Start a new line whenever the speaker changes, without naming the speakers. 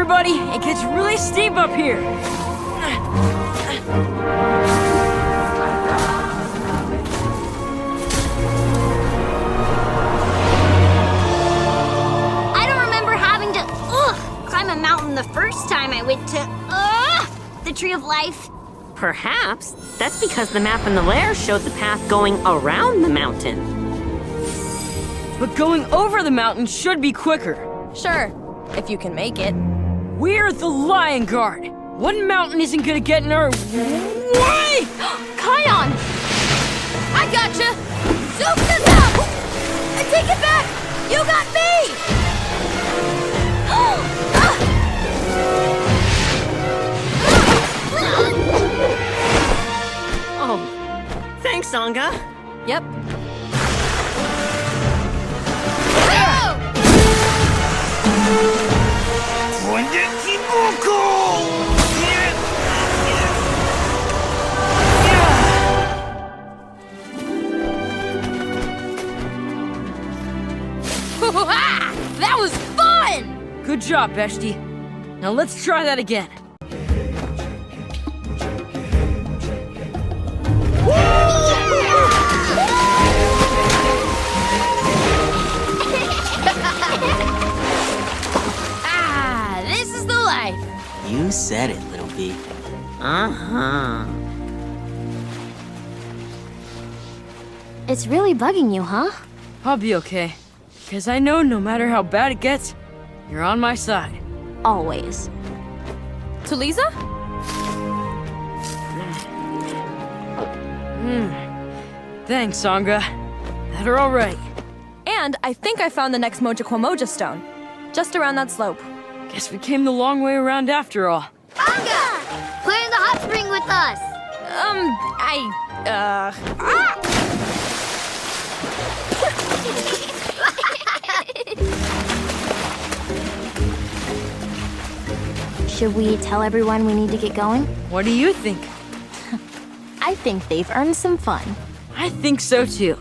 everybody. It gets really steep up here.
I don't remember having to climb a mountain the first time I went to the Tree of Life.
Perhaps that's because the map in the lair showed the path going around the mountain.
But going over the mountain should be quicker.
Sure, if you can make it.
We're the Lion Guard. One mountain isn't gonna get in our way!
Kion! I gotcha! Zoop this up! I take it back! You got me!
Oh, thanks, Sangha.
Yep. That was fun!
Good job, Beshti. Now let's try that again.
This is the life.
You said it, little B.
Uh-huh.
It's really bugging you, huh?
I'll be okay. Because I know no matter how bad it gets, you're on my side.
Always.
To Lisa?
Thanks, Sangha. That are all right.
And I think I found the next Moja Quamoja stone. Just around that slope.
Guess we came the long way around after all.
Anga! Play in the hot spring with us! Should we tell everyone we need to get going?
What do you think?
I think they've earned some fun.
I think so too.